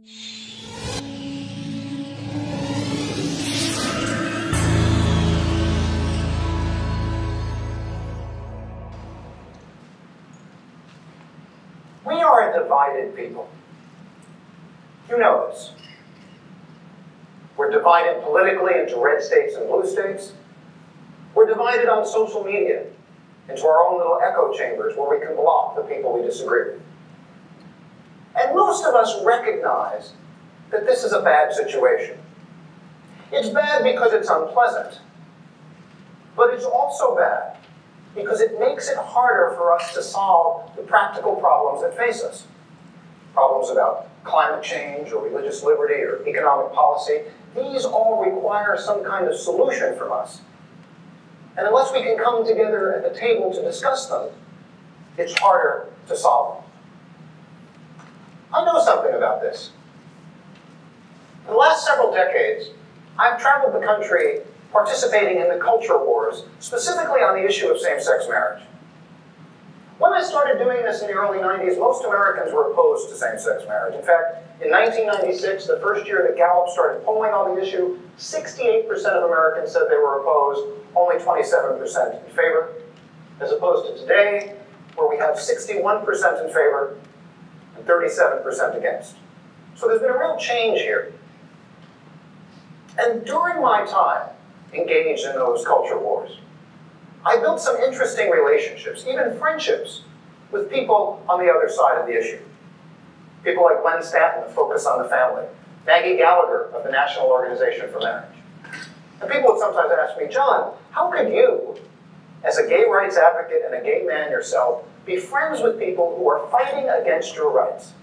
We are a divided people. You know this. We're divided politically into red states and blue states. We're divided on social media into our own little echo chambers where we can block the people we disagree with. And most of us recognize that this is a bad situation. It's bad because it's unpleasant, but it's also bad because it makes it harder for us to solve the practical problems that face us. Problems about climate change or religious liberty or economic policy, these all require some kind of solution from us. And unless we can come together at the table to discuss them, it's harder to solve them. I know something about this. In the last several decades, I've traveled the country participating in the culture wars, specifically on the issue of same-sex marriage. When I started doing this in the early 90s, most Americans were opposed to same-sex marriage. In fact, in 1996, the first year that Gallup started polling on the issue, 68% of Americans said they were opposed, only 27% in favor, as opposed to today, where we have 61% in favor and 37% against. So there's been a real change here. And during my time engaged in those culture wars, I built some interesting relationships, even friendships, with people on the other side of the issue. People like Glenn Stanton of Focus on the Family, Maggie Gallagher of the National Organization for Marriage. And people would sometimes ask me, John, how could you, as a gay rights advocate and a gay man yourself, be friends with people who are fighting against your rights?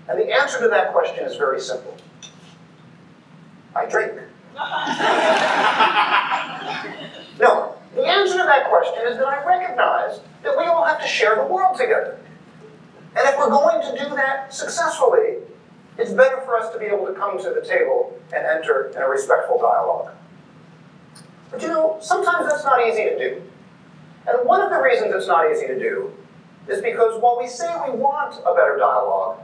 And the answer to that question is very simple. I drink. No, the answer to that question is that I recognize that we all have to share the world together. And if we're going to do that successfully, it's better for us to be able to come to the table and enter in a respectful dialogue. But you know, sometimes that's not easy to do. And one of the reasons it's not easy to do is because while we say we want a better dialogue,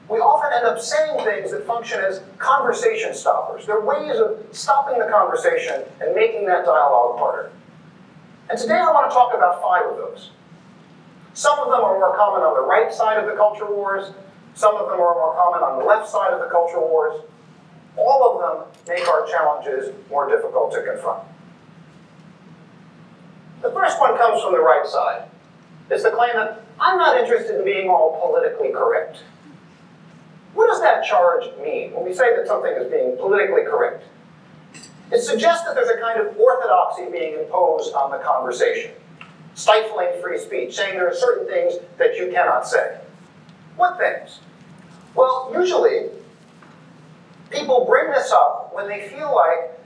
we often end up saying things that function as conversation stoppers. They're ways of stopping the conversation and making that dialogue harder. And today I want to talk about 5 of those. Some of them are more common on the right side of the culture wars. Some of them are more common on the left side of the culture wars. All of them make our challenges more difficult to confront. The first one comes from the right side. It's the claim that I'm not interested in being all politically correct. What does that charge mean when we say that something is being politically correct? It suggests that there's a kind of orthodoxy being imposed on the conversation, stifling free speech, saying there are certain things that you cannot say. What things? Well, usually, people bring this up when they feel like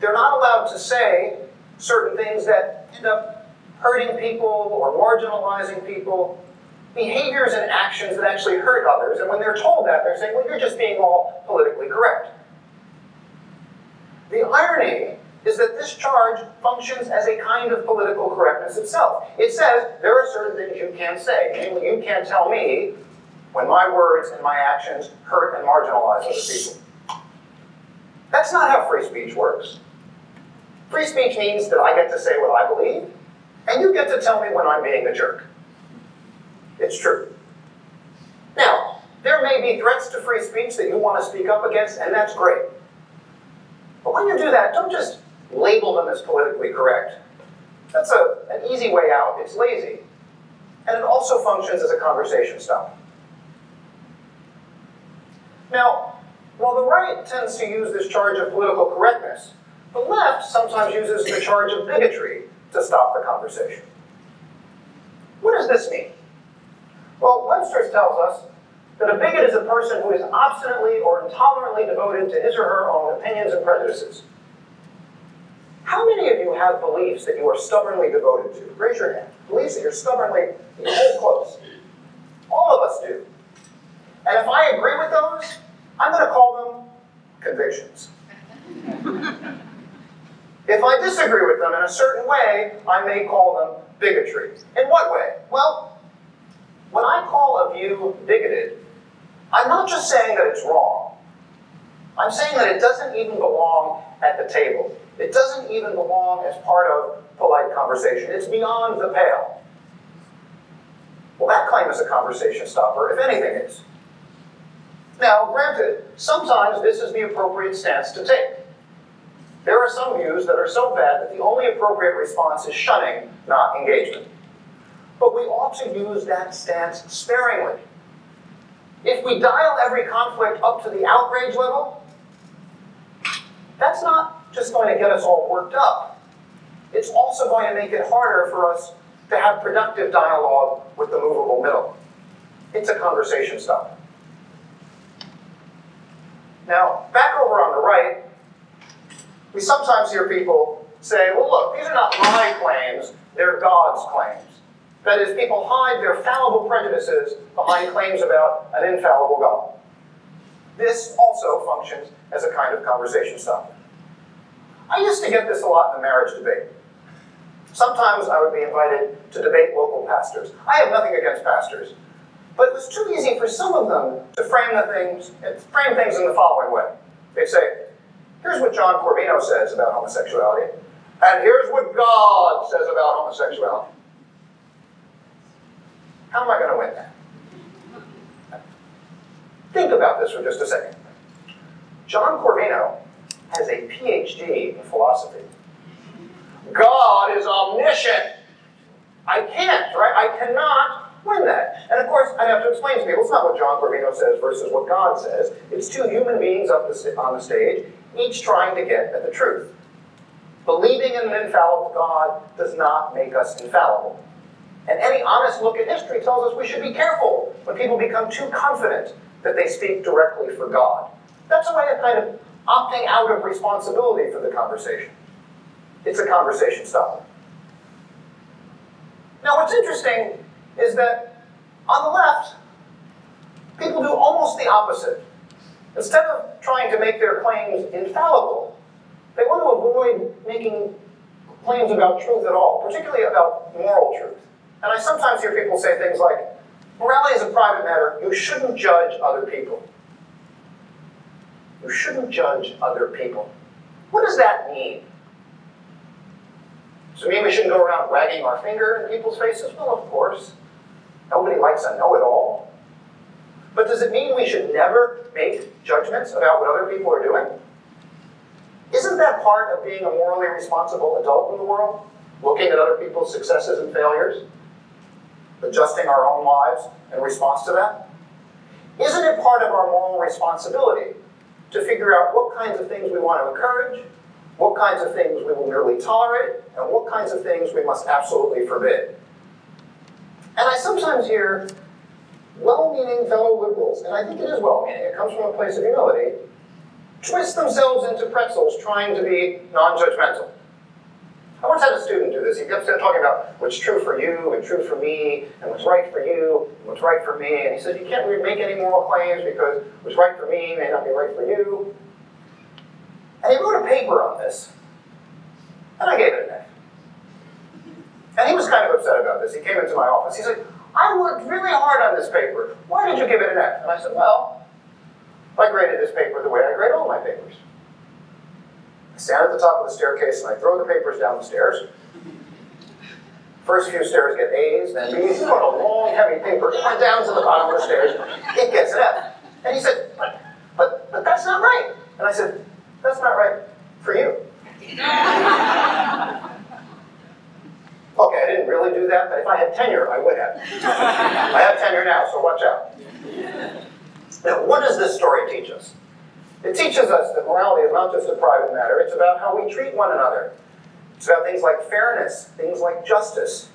they're not allowed to say certain things that end up hurting people or marginalizing people, behaviors and actions that actually hurt others, and when they're told that, they're saying, well, you're just being all politically correct. The irony is that this charge functions as a kind of political correctness itself. It says there are certain things you can't say. Namely, you can't tell me when my words and my actions hurt and marginalize other people. That's not how free speech works. Free speech means that I get to say what I believe, and you get to tell me when I'm being a jerk. It's true. Now, there may be threats to free speech that you want to speak up against, and that's great. But when you do that, don't just label them as politically correct. That's an easy way out. It's lazy. And it also functions as a conversation stopper. Now, while the right tends to use this charge of political correctness, the left sometimes uses the charge of bigotry to stop the conversation. What does this mean? Well, Webster tells us that a bigot is a person who is obstinately or intolerantly devoted to his or her own opinions and prejudices. How many of you have beliefs that you are stubbornly devoted to? Raise your hand. Beliefs that you're stubbornly, you hold close. All of us do. And if I agree with those, I'm going to call them convictions. If I disagree with them in a certain way, I may call them bigotry. In what way? Well, when I call a view bigoted, I'm not just saying that it's wrong. I'm saying that it doesn't even belong at the table. It doesn't even belong as part of polite conversation. It's beyond the pale. Well, that claim is a conversation stopper, if anything is. Now, granted, sometimes this is the appropriate stance to take. There are some views that are so bad that the only appropriate response is shunning, not engagement. But we ought to use that stance sparingly. If we dial every conflict up to the outrage level, that's not just going to get us all worked up. It's also going to make it harder for us to have productive dialogue with the movable middle. It's a conversation stopper. Now, back over on the right, we sometimes hear people say, well, look, these are not my claims, they're God's claims. That is, people hide their fallible prejudices behind claims about an infallible God. This also functions as a kind of conversation stopper. I used to get this a lot in the marriage debate. Sometimes I would be invited to debate local pastors. I have nothing against pastors, but it was too easy for some of them to frame things in the following way. They'd say, here's what John Corvino says about homosexuality, and here's what God says about homosexuality. How am I going to win that? Think about this for just a second. John Corvino has a PhD in philosophy. God is omniscient. I can't, right? I cannot win that. And of course, I'd have to explain to people, it's not what John Corvino says versus what God says. It's two human beings up on the stage, each trying to get at the truth. Believing in an infallible God does not make us infallible. And any honest look at history tells us we should be careful when people become too confident that they speak directly for God. That's a way of kind of opting out of responsibility for the conversation. It's a conversation stopper. Now, what's interesting is that on the left, people do almost the opposite. Instead of trying to make their claims infallible, they want to avoid making claims about truth at all, particularly about moral truth. And I sometimes hear people say things like, morality is a private matter, you shouldn't judge other people. You shouldn't judge other people. What does that mean? Does it mean we shouldn't go around wagging our finger in people's faces? Well, of course. Nobody likes a know-it-all. But does it mean we should never make judgments about what other people are doing? Isn't that part of being a morally responsible adult in the world? Looking at other people's successes and failures? Adjusting our own lives in response to that? Isn't it part of our moral responsibility to figure out what kinds of things we want to encourage, what kinds of things we will merely tolerate, and what kinds of things we must absolutely forbid? And I sometimes hear well-meaning fellow liberals, and I think it is well-meaning, it comes from a place of humility, twist themselves into pretzels trying to be non-judgmental. I once had a student do this. He kept talking about what's true for you and true for me, and what's right for you and what's right for me. And he said, you can't really make any moral claims because what's right for me may not be right for you. And he wrote a paper on this, and I gave it an F. And he was kind of upset about this. He came into my office. He said, I worked really hard on this paper. Why did you give it an F? And I said, well, I graded this paper the way I grade all my papers. I stand at the top of the staircase and I throw the papers down the stairs. First few stairs get A's, then B's, put a long, heavy paper down to the bottom of the stairs. It gets an F. And he said, but that's not right. And I said, that's not right for you. Okay, I didn't really do that, but if I had tenure, I would have. I have tenure now, so watch out. Now, what does this story teach us? It teaches us that morality is not just a private matter, it's about how we treat one another. It's about things like fairness, things like justice.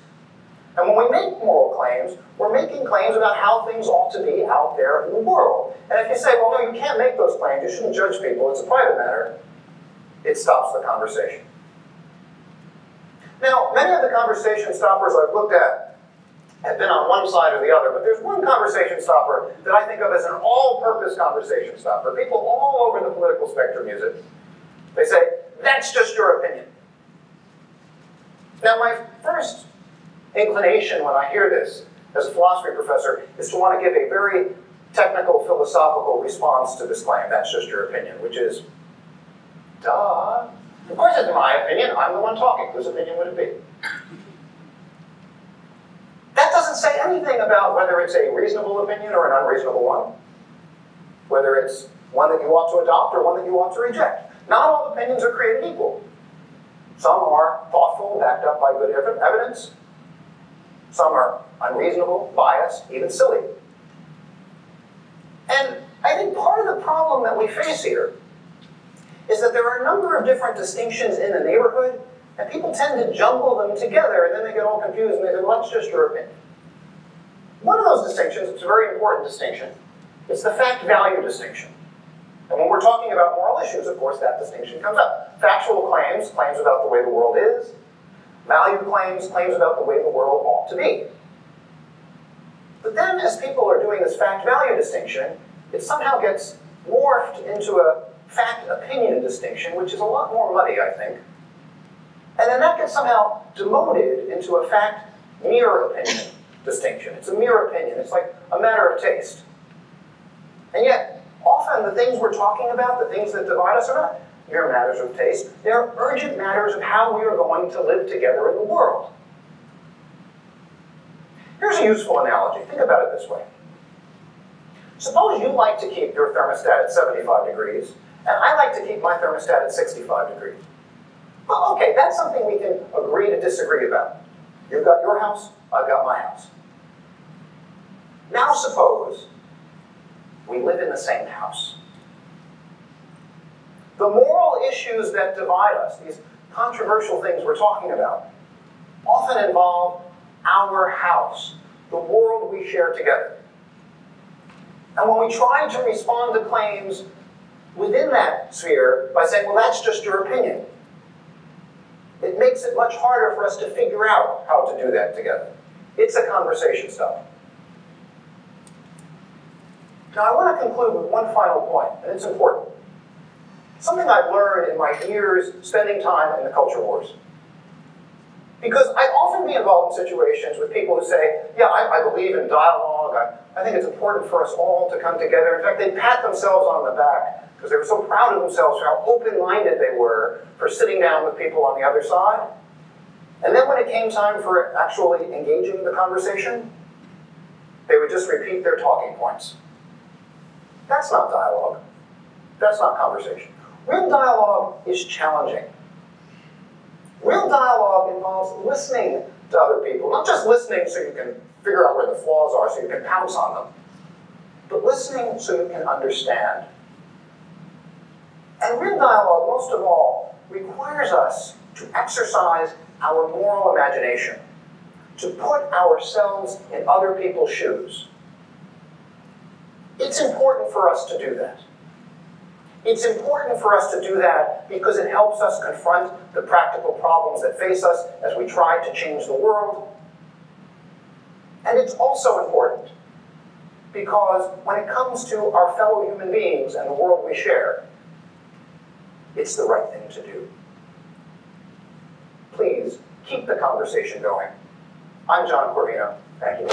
And when we make moral claims, we're making claims about how things ought to be out there in the world. And if you say, well, no, you can't make those claims, you shouldn't judge people, it's a private matter, it stops the conversation. Now, many of the conversation stoppers I've looked at have been on one side or the other, but there's one conversation stopper that I think of as an all-purpose conversation stopper. People all over the political spectrum use it. They say, that's just your opinion. Now, my first inclination when I hear this as a philosophy professor is to want to give a very technical, philosophical response to this claim, that's just your opinion, which is, duh. Of course it's my opinion, I'm the one talking. Whose opinion would it be? That doesn't say anything about whether it's a reasonable opinion or an unreasonable one, whether it's one that you ought to adopt or one that you ought to reject. Not all opinions are created equal. Some are thoughtful, backed up by good evidence. Some are unreasonable, biased, even silly. And I think part of the problem that we face here is that there are a number of different distinctions in the neighborhood, and people tend to jumble them together, and then they get all confused and they say, well, that's just your opinion. One of those distinctions, it's a very important distinction, it's the fact-value distinction. And when we're talking about moral issues, of course, that distinction comes up. Factual claims, claims about the way the world is. Value claims, claims about the way the world ought to be. But then, as people are doing this fact-value distinction, it somehow gets morphed into a fact-opinion distinction, which is a lot more muddy, I think. And then that gets somehow demoted into a fact-mere opinion distinction. It's a mere opinion. It's like a matter of taste. And yet, often the things we're talking about, the things that divide us, are not mere matters of taste. They're urgent matters of how we are going to live together in the world. Here's a useful analogy. Think about it this way. Suppose you like to keep your thermostat at 75 degrees, and I like to keep my thermostat at 65 degrees. Well, okay, that's something we can agree to disagree about. You've got your house, I've got my house. Now suppose we live in the same house. The moral issues that divide us, these controversial things we're talking about, often involve our house, the world we share together. And when we try to respond to claims within that sphere by saying, well, that's just your opinion, it makes it much harder for us to figure out how to do that together. It's a conversation starter. Now, I want to conclude with one final point, and it's important. Something I've learned in my years spending time in the culture wars. Because I often be involved in situations with people who say, yeah, I believe in dialogue. I think it's important for us all to come together. In fact, they pat themselves on the back because they were so proud of themselves for how open-minded they were for sitting down with people on the other side. And then when it came time for actually engaging the conversation, they would just repeat their talking points. That's not dialogue. That's not conversation. Real dialogue is challenging. Real dialogue involves listening to other people. Not just listening so you can figure out where the flaws are so you can pounce on them, but listening so you can understand. And real dialogue, most of all, requires us to exercise our moral imagination, to put ourselves in other people's shoes. It's important for us to do that. It's important for us to do that because it helps us confront the practical problems that face us as we try to change the world. And it's also important because when it comes to our fellow human beings and the world we share, it's the right thing to do. Please keep the conversation going. I'm John Corvino. Thank you.